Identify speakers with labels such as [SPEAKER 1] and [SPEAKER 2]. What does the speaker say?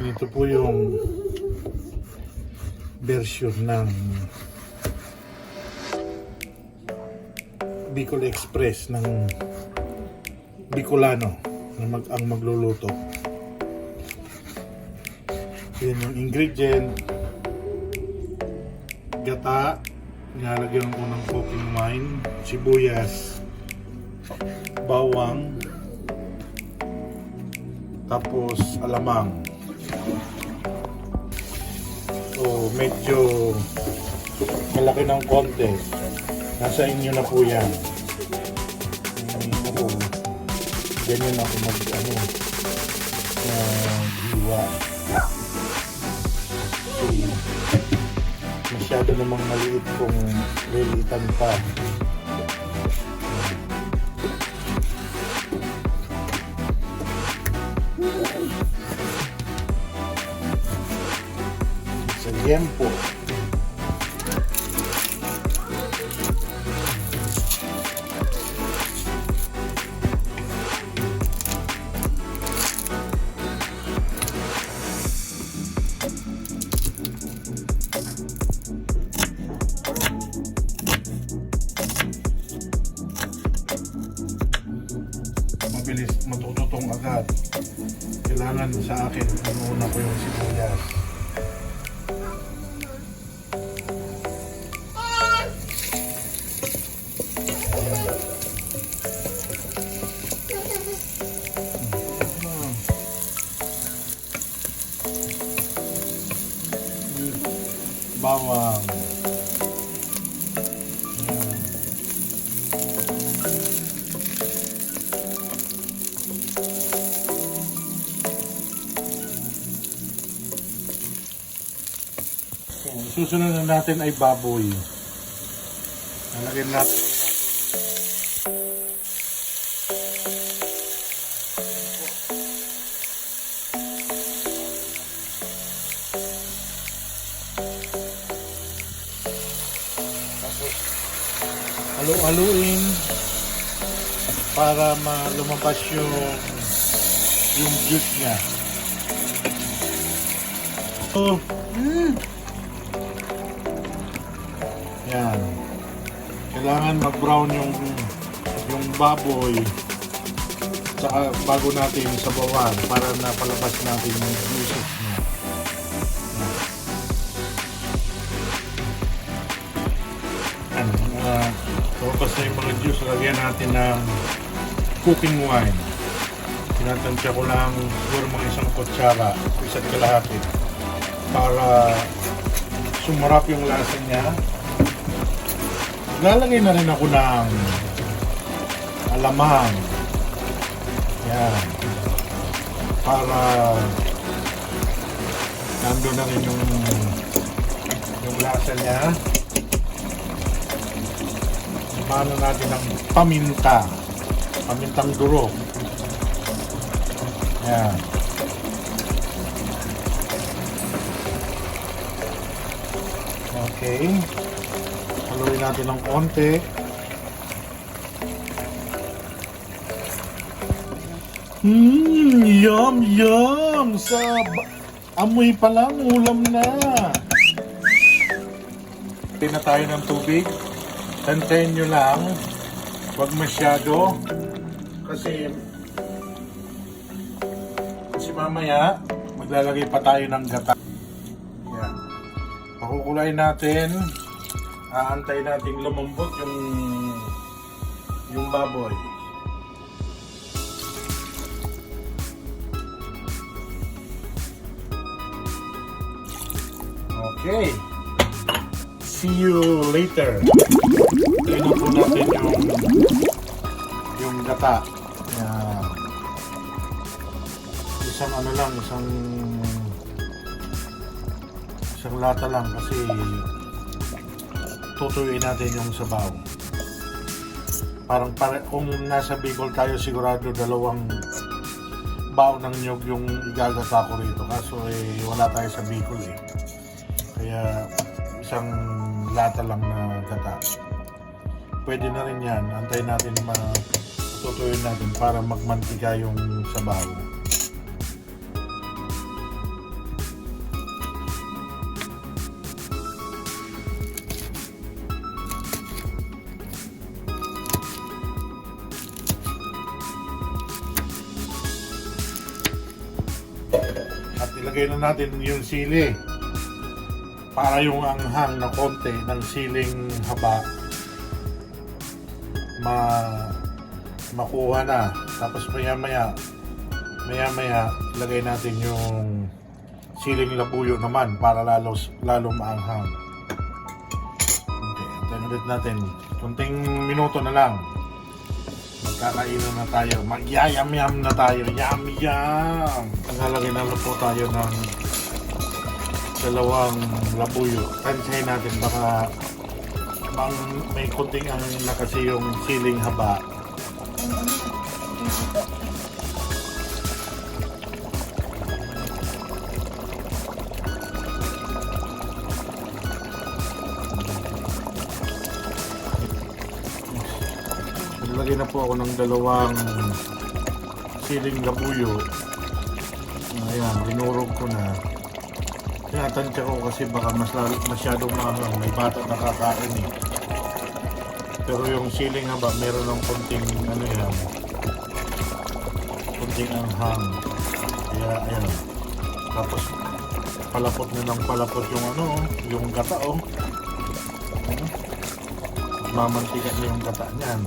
[SPEAKER 1] Ganito po yung version ng Bicol Express ng Bicolano na ang magluluto. Yan yung ingredient: gata, nilalagyan ko ng cooking wine, sibuyas, bawang, tapos alamang. So medyo malaki ng konti, nasa inyo na po yan. Ako, ganyan ako hiwa. Masyado namang maliit kung lilitan pa. Sa tiempo. Mabilis matututong agad. Kailangan sa akin, inuuna ko yung sibuyas. Bawang. Susunod na natin ay baboy. Nalagyan natin tapos halu-haluin para lumabas yung juice niya. So, yan. Kailangan mag-brown yung baboy saka bago natin sabawan para napalabas natin yung juices niya. Tapos na yung mga juice, lagyan natin ng cooking wine. Tinatansya ko lang siguro mga isang kutsara, isa't kalahati para sumarap yung lasa niya. Lalagay na rin ako ng alamang. Yan. Para nandun na rin yung lasa niya. Mano natin ng paminta. Pamintang durog. Yan. Okay. Haluin natin ng konti. Yum, yum! Amoy pa lang, ulam na. Pili na tayo ng tubig. Tantayin nyo lang. Huwag masyado. Kasi mamaya, maglalagay pa tayo ng gata. Yan. Pakukulayin natin. Aantayin natin lumambot yung baboy. Okay. See you later. Tignan po natin yung gata. Yan. Isang lata lang kasi tutuyuin natin yung sabaw. Parang kung nasa Bicol tayo, sigurado 2 baon ng nyog yung igagata ko rito. Kaso wala tayo sa Bicol eh. Kaya isang lata lang na gata. Pwede na rin yan. Antayin natin tutuyuin natin para magmantika yung sabaw. lagay na natin yung sili. Para yung anghang na konti ng siling haba makuha na. Tapos maya lagay natin yung siling labuyo naman para lalo maanghang. Okay, antayin ulit natin. Kunting minuto na lang. Magkakainan na tayo. Magyayam-yam na tayo. Yum-yum! Naglalagay na po tayo ng dalawang labuyo. Tansyahin natin baka may kunting ang na kasi yung siling haba. Naglagay na po ako ng dalawang siling labuyo. Ayan, dinurog ko na. Tinatansya ko kasi baka masyadong maanghang. May bata nakakain eh. Pero yung siling haba, meron ng konting konting anghang. Kaya ayan. Tapos palapot na ng palapot yung yung gata Mamantika na yung gata niyan.